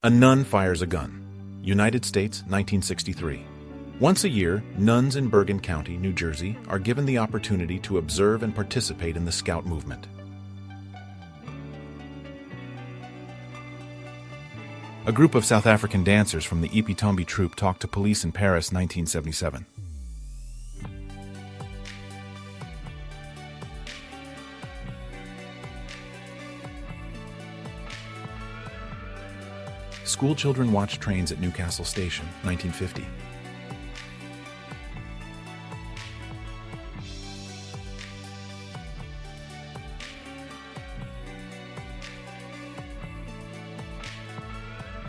A nun fires a gun. United States, 1963. Once a year, nuns in Bergen County, New Jersey, are given the opportunity to observe and participate in the Scout movement. A group of South African dancers from the Ipitombi troupe talked to police in Paris, 1977. School children watch trains at Newcastle Station, 1950.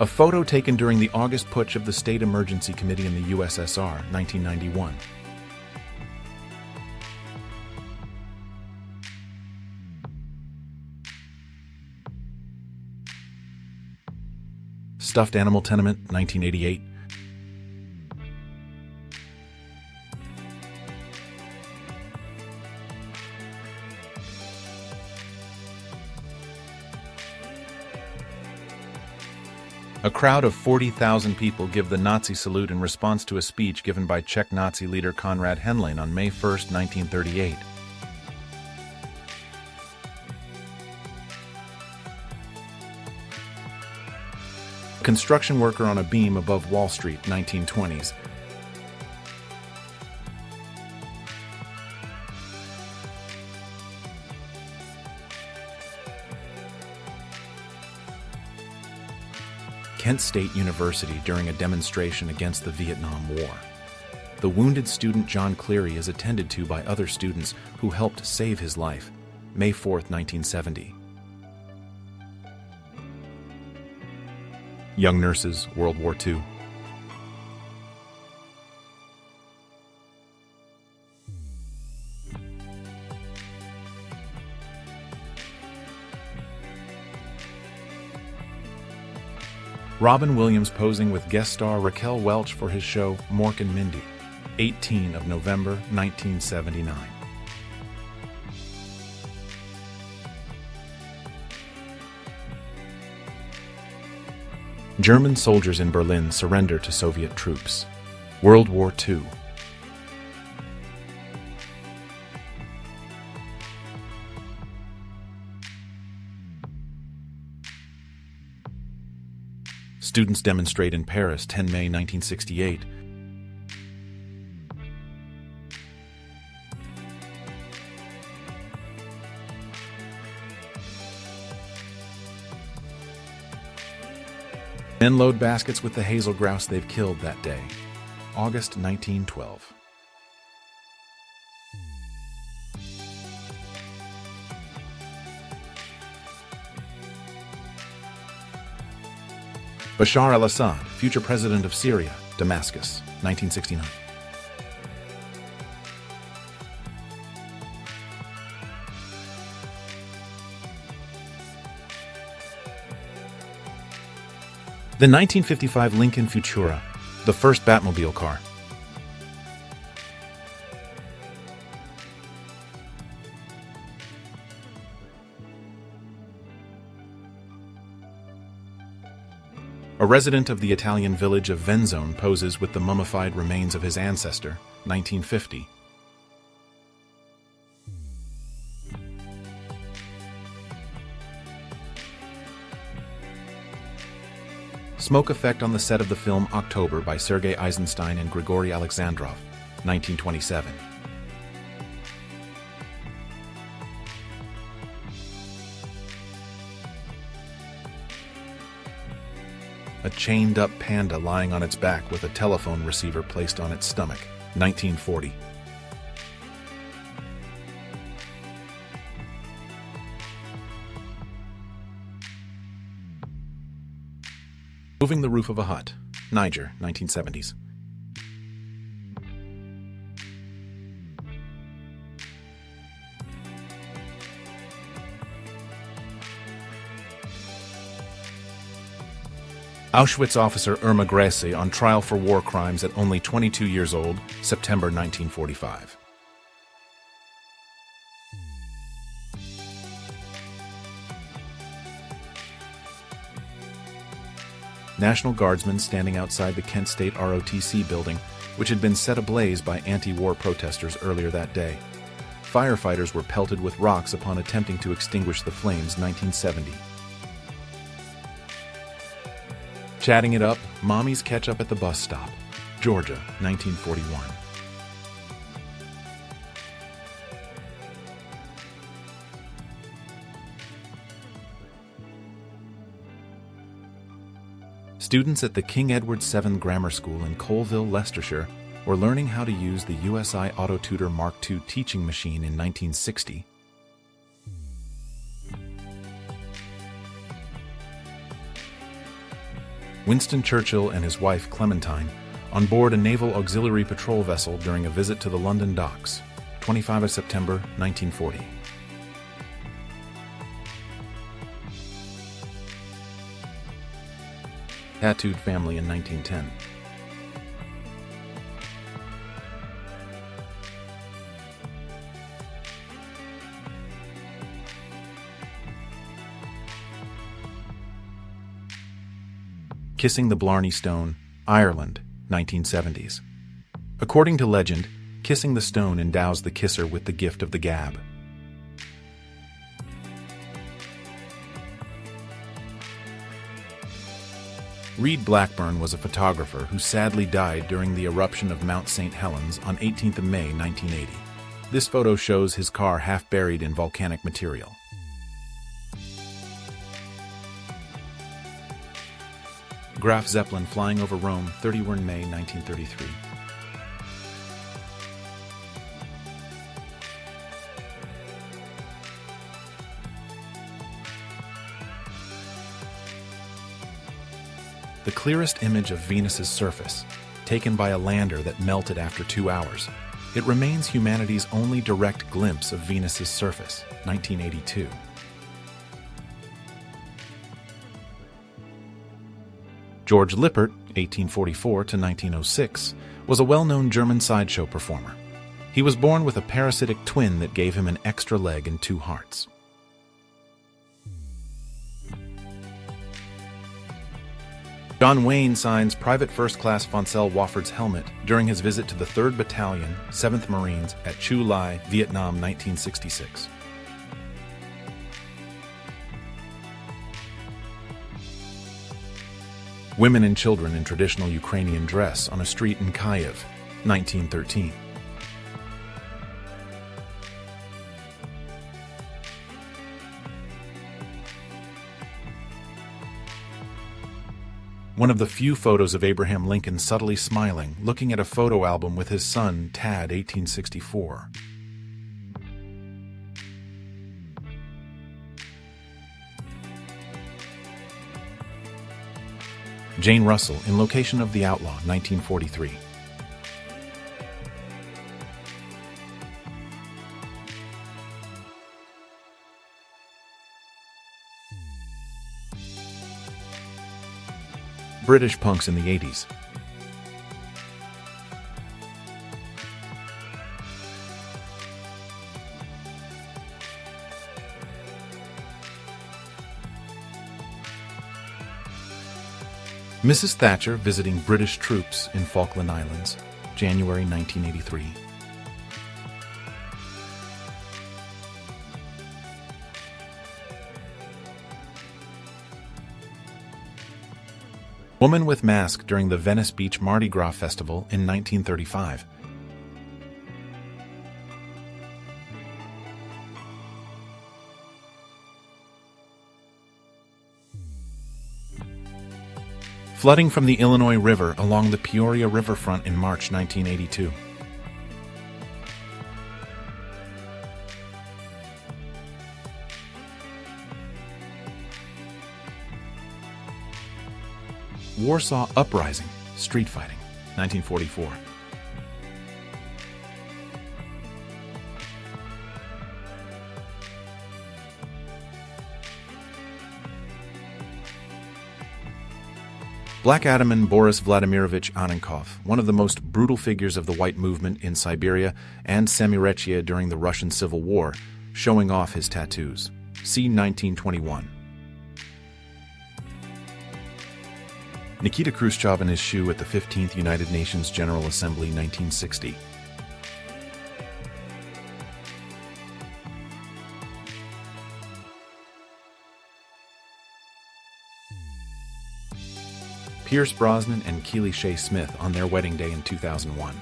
A photo taken during the August putsch of the State Emergency Committee in the USSR, 1991. Stuffed animal tenement, 1988. A crowd of 40,000 people give the Nazi salute in response to a speech given by Czech Nazi leader Konrad Henlein on May 1, 1938. Construction worker on a beam above Wall Street, 1920s. Kent State University during a demonstration against the Vietnam War. The wounded student John Cleary is attended to by other students who helped save his life. May 4, 1970. Young nurses, World War II. Robin Williams posing with guest star Raquel Welch for his show Mork and Mindy, 18 of November 1979. German soldiers in Berlin surrender to Soviet troops. World War II. Students demonstrate in Paris, 10 May 1968. Men load baskets with the hazel grouse they've killed that day. August 1912. Bashar al-Assad, future president of Syria, Damascus, 1969. The 1955 Lincoln Futura, the first Batmobile car. A resident of the Italian village of Venzone poses with the mummified remains of his ancestor, 1950. Smoke effect on the set of the film October by Sergei Eisenstein and Grigory Alexandrov, 1927. A chained-up panda lying on its back with a telephone receiver placed on its stomach, 1940. Moving the roof of a hut, Niger, 1970s. Auschwitz officer Irma Grese on trial for war crimes at only 22 years old, September 1945. National Guardsmen standing outside the Kent State ROTC building, which had been set ablaze by anti-war protesters earlier that day. Firefighters were pelted with rocks upon attempting to extinguish the flames. 1970. Chatting it up, mommies catch up at the bus stop. Georgia, 1941. Students at the King Edward VII Grammar School in Colville, Leicestershire, were learning how to use the USI AutoTutor Mark II teaching machine in 1960. Winston Churchill and his wife Clementine on board a naval auxiliary patrol vessel during a visit to the London docks, 25 of September, 1940. Tattooed family in 1910. Kissing the Blarney Stone, Ireland, 1970s. According to legend, kissing the stone endows the kisser with the gift of the gab. Reed Blackburn was a photographer who sadly died during the eruption of Mount St. Helens on 18th of May, 1980. This photo shows his car half buried in volcanic material. Graf Zeppelin flying over Rome, 31 May 1933. The clearest image of Venus's surface, taken by a lander that melted after 2 hours. It remains humanity's only direct glimpse of Venus's surface, 1982. George Lippert, 1844 to 1906, was a well-known German sideshow performer. He was born with a parasitic twin that gave him an extra leg and 2 hearts. John Wayne signs Private First Class Foncel Wofford's helmet during his visit to the 3rd Battalion, 7th Marines at Chu Lai, Vietnam, 1966. Women and children in traditional Ukrainian dress on a street in Kyiv, 1913. One of the few photos of Abraham Lincoln subtly smiling, looking at a photo album with his son, Tad, 1864. Jane Russell in Location of the Outlaw, 1943. British punks in the 80s. Mrs. Thatcher visiting British troops in Falkland Islands, January 1983. Woman with mask during the Venice Beach Mardi Gras Festival in 1935. Flooding from the Illinois River along the Peoria riverfront in March 1982. Warsaw Uprising, street fighting, 1944. Black Ataman Boris Vladimirovich Annenkov, one of the most brutal figures of the white movement in Siberia and Semiratia during the Russian Civil War, showing off his tattoos. See 1921. Nikita Khrushchev and his shoe at the 15th United Nations General Assembly, 1960. Pierce Brosnan and Keely Shea Smith on their wedding day in 2001.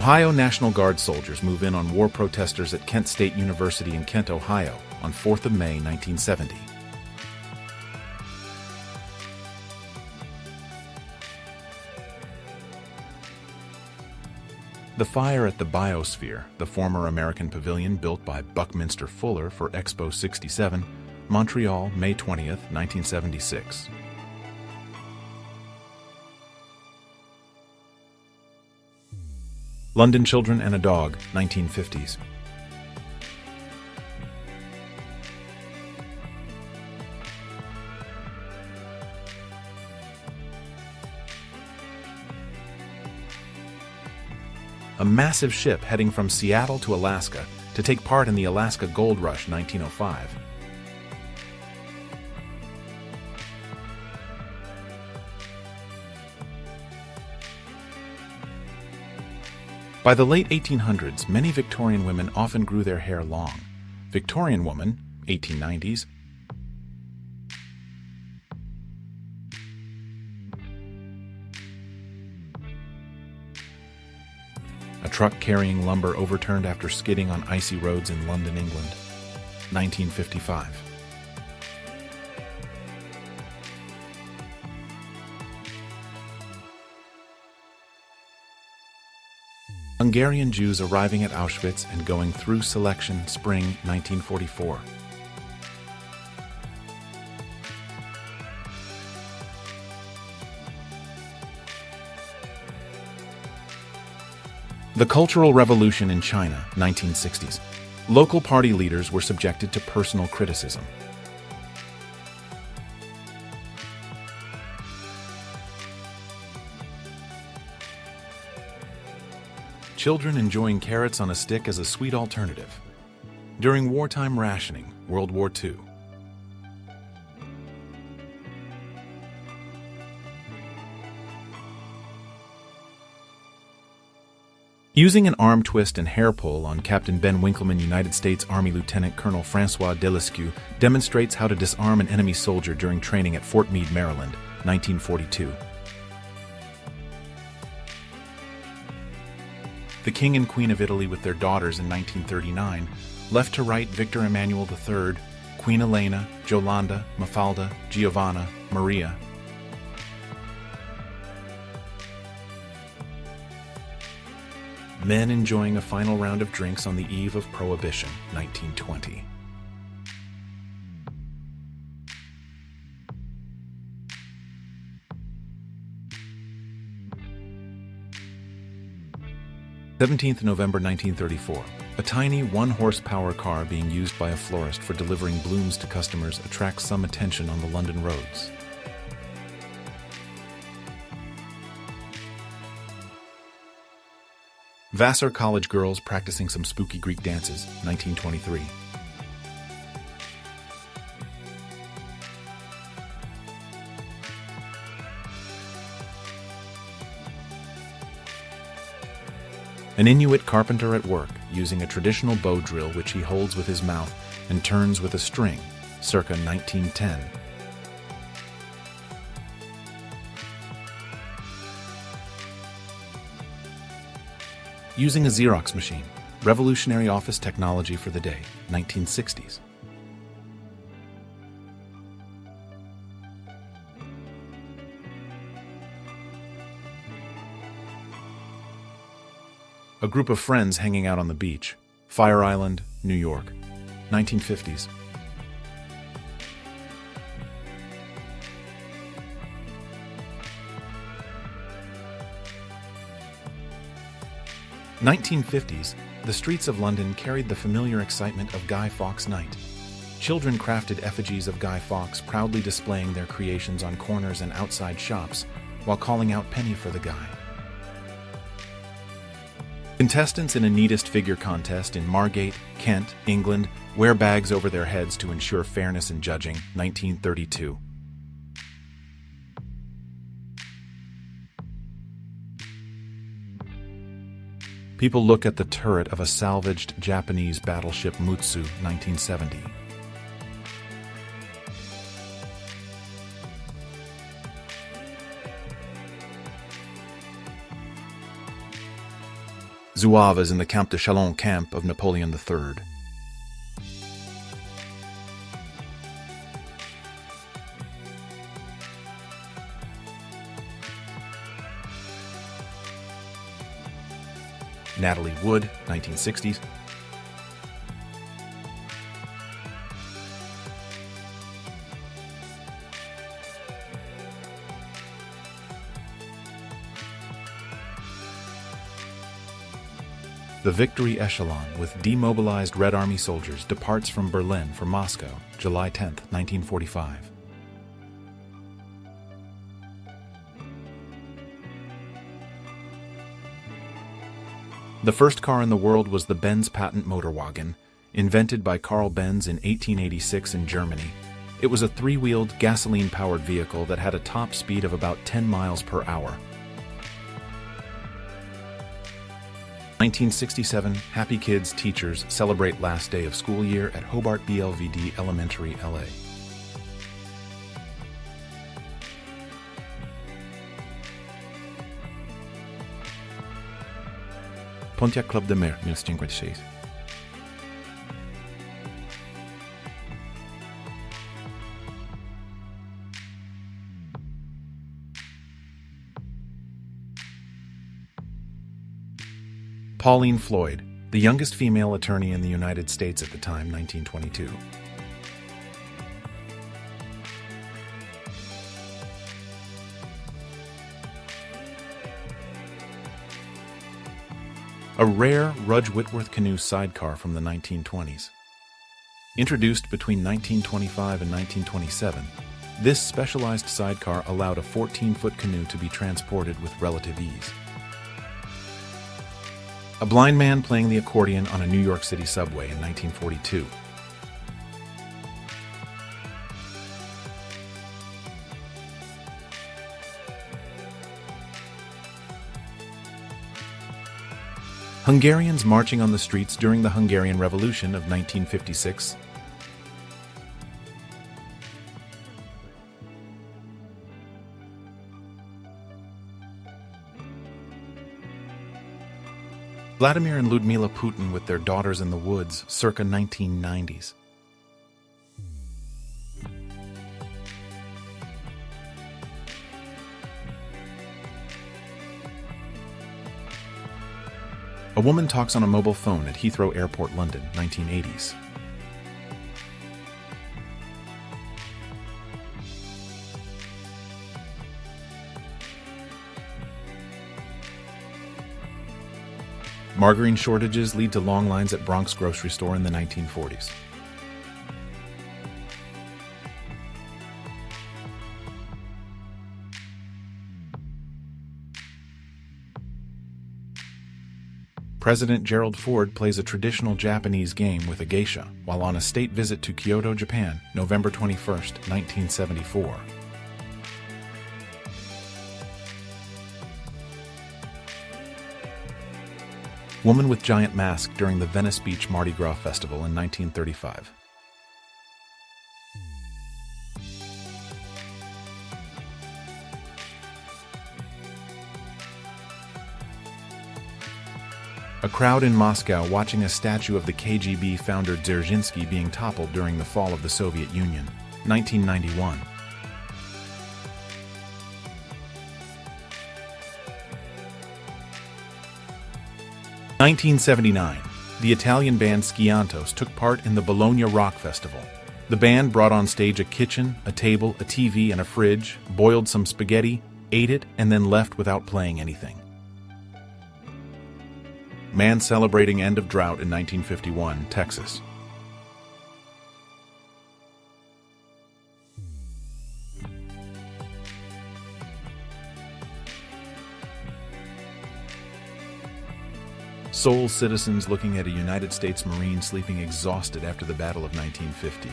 Ohio National Guard soldiers move in on war protesters at Kent State University in Kent, Ohio, on 4th of May, 1970. The fire at the Biosphere, the former American pavilion built by Buckminster Fuller for Expo 67, Montreal, May 20th, 1976. London Children and a Dog, 1950s. A massive ship heading from Seattle to Alaska to take part in the Alaska Gold Rush, 1905. By the late 1800s, many Victorian women often grew their hair long. Victorian woman, 1890s. A truck carrying lumber overturned after skidding on icy roads in London, England, 1955. Hungarian Jews arriving at Auschwitz and going through selection, spring 1944. The Cultural Revolution in China, 1960s. Local party leaders were subjected to personal criticism. Children enjoying carrots on a stick as a sweet alternative. During wartime rationing, World War II. Using an arm twist and hair pull on Captain Ben Winkleman, United States Army Lieutenant Colonel Francois Delescu demonstrates how to disarm an enemy soldier during training at Fort Meade, Maryland, 1942. The King and Queen of Italy with their daughters in 1939, left to right Victor Emmanuel III, Queen Elena, Jolanda, Mafalda, Giovanna, Maria. Men enjoying a final round of drinks on the eve of Prohibition, 1920. November 1934. A tiny one-horsepower car being used by a florist for delivering blooms to customers attracts some attention on the London roads. Vassar College girls practicing some spooky Greek dances, 1923. An Inuit carpenter at work, using a traditional bow drill which he holds with his mouth and turns with a string, circa 1910. Using a Xerox machine, revolutionary office technology for the day, 1960s. A group of friends hanging out on the beach, Fire Island, New York, 1950s. In the 1950s, the streets of London carried the familiar excitement of Guy Fawkes Night. Children crafted effigies of Guy Fawkes, proudly displaying their creations on corners and outside shops, while calling out "Penny for the Guy." Contestants in a neatest figure contest in Margate, Kent, England, wear bags over their heads to ensure fairness in judging, 1932. People look at the turret of a salvaged Japanese battleship Mutsu, 1970. Zouaves in the Camp de Chalon camp of Napoleon III. Natalie Wood, 1960s. The Victory Echelon with demobilized Red Army soldiers departs from Berlin for Moscow, July 10, 1945. The first car in the world was the Benz patent motorwagen, invented by Carl Benz in 1886 in Germany. It was a three-wheeled, gasoline-powered vehicle that had a top speed of about 10 miles per hour. 1967, Happy Kids teachers celebrate last day of school year at Hobart BLVD Elementary, LA. Pontiac Club de Mer, 1956. Pauline Floyd, the youngest female attorney in the United States at the time, 1922. A rare Rudge Whitworth canoe sidecar from the 1920s. Introduced between 1925 and 1927, this specialized sidecar allowed a 14-foot canoe to be transported with relative ease. A blind man playing the accordion on a New York City subway in 1942. Hungarians marching on the streets during the Hungarian Revolution of 1956. Vladimir and Ludmila Putin with their daughters in the woods, circa 1990s. A woman talks on a mobile phone at Heathrow Airport, London, 1980s. Margarine shortages lead to long lines at Bronx grocery store in the 1940s. President Gerald Ford plays a traditional Japanese game with a geisha while on a state visit to Kyoto, Japan, November 21, 1974. Woman with giant mask during the Venice Beach Mardi Gras Festival in 1935. A crowd in Moscow watching a statue of the KGB founder Dzerzhinsky being toppled during the fall of the Soviet Union, 1991. In 1979, the Italian band Skiantos took part in the Bologna Rock Festival. The band brought on stage a kitchen, a table, a TV, and a fridge, boiled some spaghetti, ate it, and then left without playing anything. Man celebrating end of drought in 1951, Texas. Seoul citizens looking at a United States Marine sleeping exhausted after the Battle of 1950.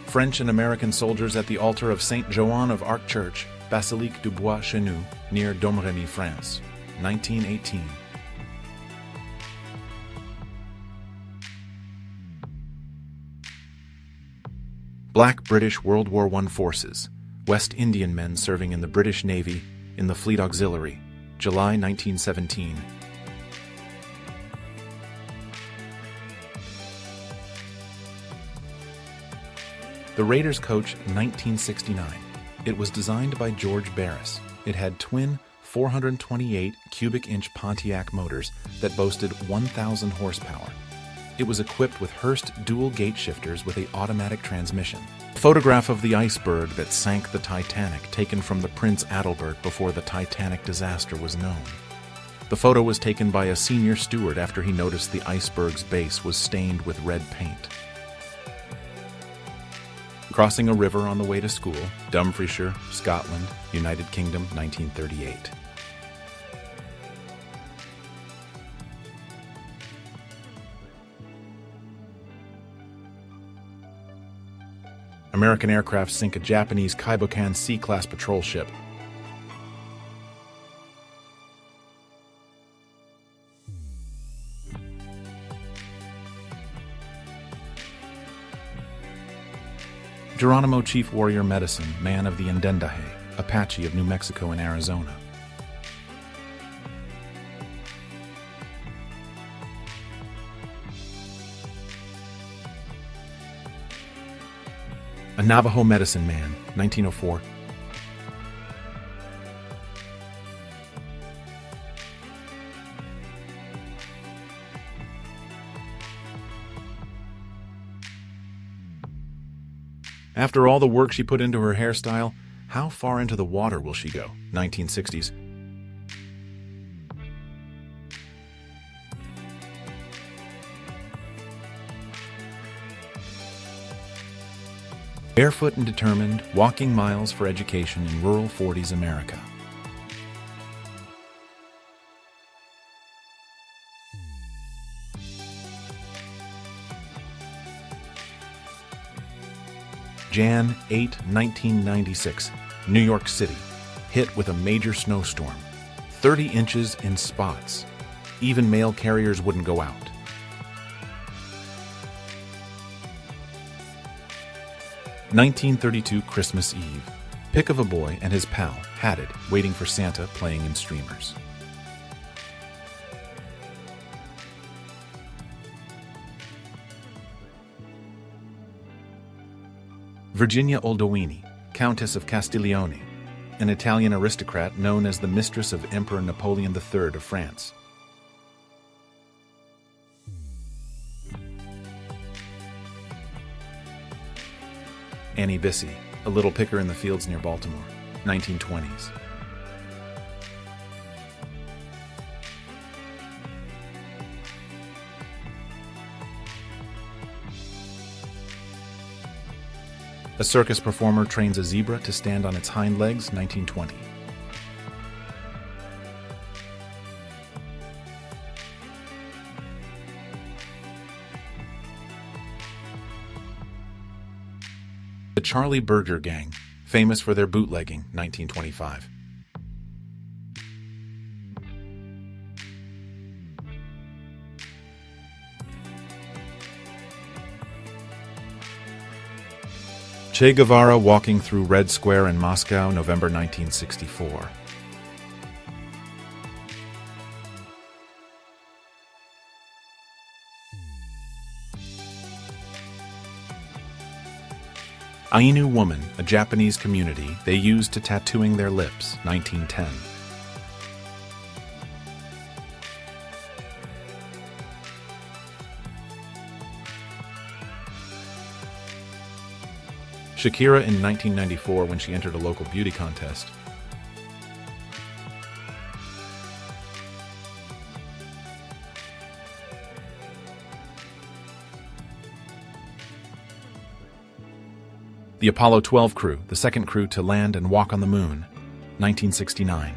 French and American soldiers at the altar of Saint Joan of Arc Church, Basilique du Bois Chenou, near Domremy, France, 1918. Black British World War I forces, West Indian men serving in the British Navy, in the Fleet Auxiliary, July 1917. The Raiders coach, 1969. It was designed by George Barris. It had twin 428 cubic inch Pontiac motors that boasted 1,000 horsepower. It was equipped with Hurst dual gate shifters with an automatic transmission. A photograph of the iceberg that sank the Titanic, taken from the Prince Adalbert before the Titanic disaster was known. The photo was taken by a senior steward after he noticed the iceberg's base was stained with red paint. Crossing a river on the way to school, Dumfriesshire, Scotland, United Kingdom, 1938. American aircraft sink a Japanese Kaibokan C-class patrol ship. Geronimo Chief Warrior Medicine, man of the Indendahe, Apache of New Mexico and Arizona. A Navajo medicine man, 1904. After all the work she put into her hairstyle, how far into the water will she go? 1960s. Barefoot and determined, walking miles for education in rural 40s America. Jan 8, 1996, New York City, hit with a major snowstorm. 30 inches in spots. Even mail carriers wouldn't go out. (1932) Christmas Eve. Pic of a boy and his pal, hatted, waiting for Santa, playing in streamers. Virginia Oldowini, Countess of Castiglione, an Italian aristocrat known as the mistress of Emperor Napoleon III of France. Annie Bissey, a little picker in the fields near Baltimore, 1920s. A circus performer trains a zebra to stand on its hind legs, 1920. The Charlie Berger Gang, famous for their bootlegging, 1925. Che Guevara walking through Red Square in Moscow, November 1964. Ainu woman, a Japanese community they used to tattooing their lips, 1910. Shakira in 1994 when she entered a local beauty contest. The Apollo 12 crew, the second crew to land and walk on the moon, 1969.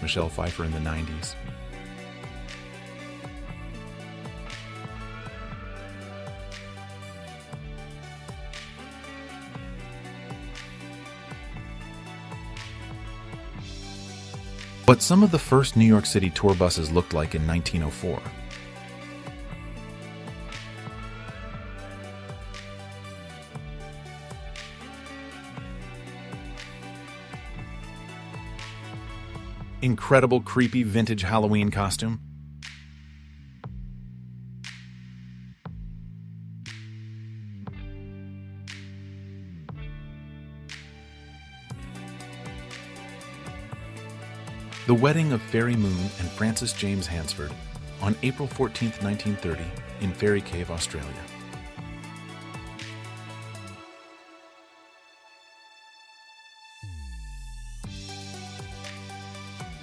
Michelle Pfeiffer in the 90s. What some of the first New York City tour buses looked like in 1904. Incredible, creepy, vintage Halloween costume. The wedding of Fairy Moon and Francis James Hansford on April 14, 1930, in Fairy Cave, Australia.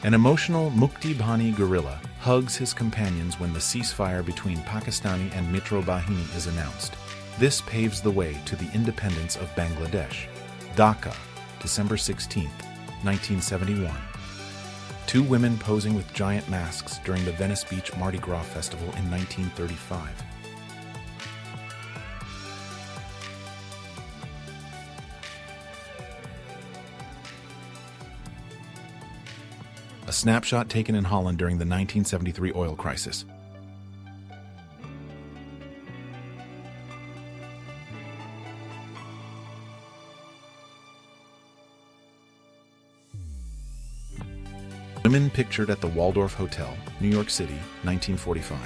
An emotional Mukti Bhani gorilla hugs his companions when the ceasefire between Pakistani and Mitro Bahini is announced. This paves the way to the independence of Bangladesh. Dhaka, December 16, 1971. Two women posing with giant masks during the Venice Beach Mardi Gras Festival in 1935. A snapshot taken in Holland during the 1973 oil crisis. Women pictured at the Waldorf Hotel, New York City, 1945.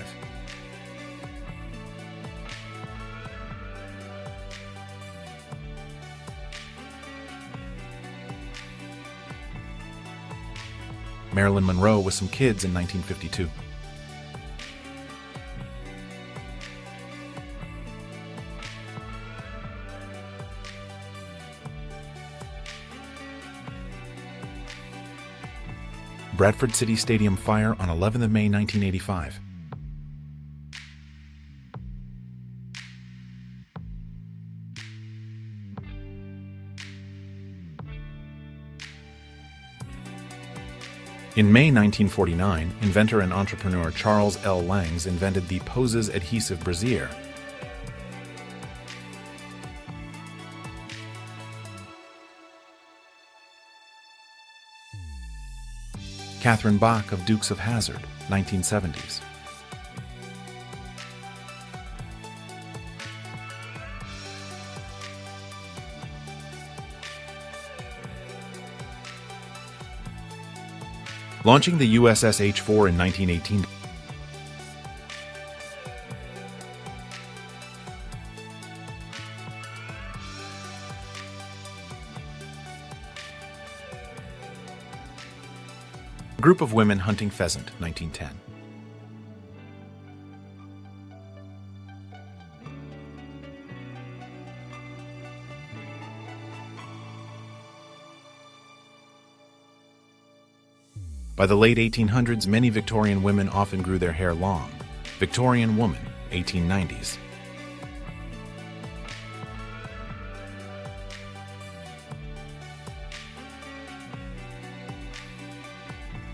Marilyn Monroe with some kids in 1952. Bradford City Stadium fire on 11th of May 1985. In May 1949, inventor and entrepreneur Charles L. Langs invented the Poses adhesive brassiere. Catherine Bach of Dukes of Hazzard, 1970s. Launching the USS H-4 in 1918. A group of women hunting pheasant, 1910. By the late 1800s, many Victorian women often grew their hair long. Victorian woman, 1890s.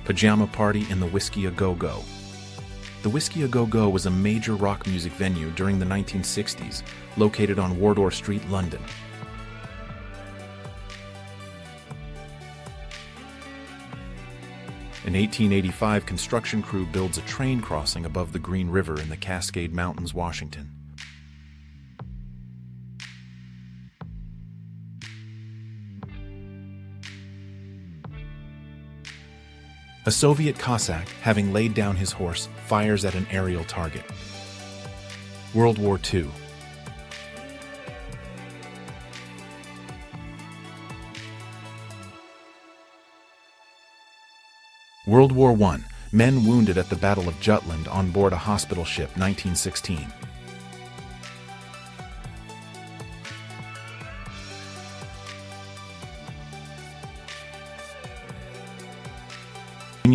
Pajama Party in the Whiskey A Go-Go. The Whiskey A Go-Go was a major rock music venue during the 1960s, located on Wardour Street, London. An 1885 construction crew builds a train crossing above the Green River in the Cascade Mountains, Washington. A Soviet Cossack, having laid down his horse, fires at an aerial target. World War II. World War I. Men wounded at the Battle of Jutland on board a hospital ship, 1916.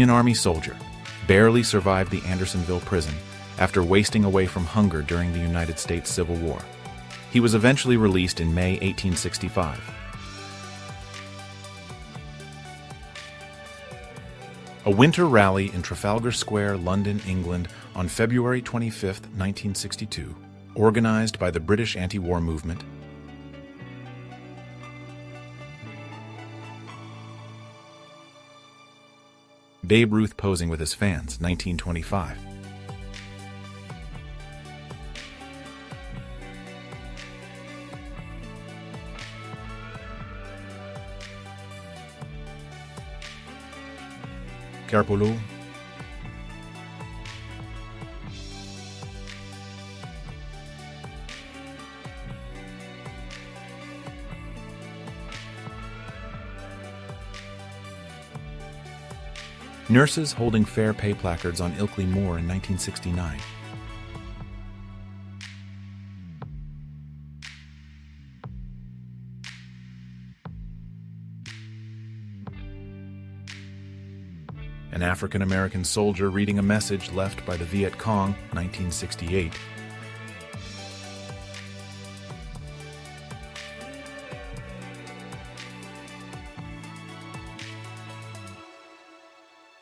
Union Army soldier, barely survived the Andersonville prison after wasting away from hunger during the United States Civil War. He was eventually released in May 1865. A winter rally in Trafalgar Square, London, England, on February 25, 1962, organized by the British anti-war movement. Babe Ruth posing with his fans, 1925. Carpolo. Nurses holding fair pay placards on Ilkley Moor in 1969. An African-American soldier reading a message left by the Viet Cong, 1968.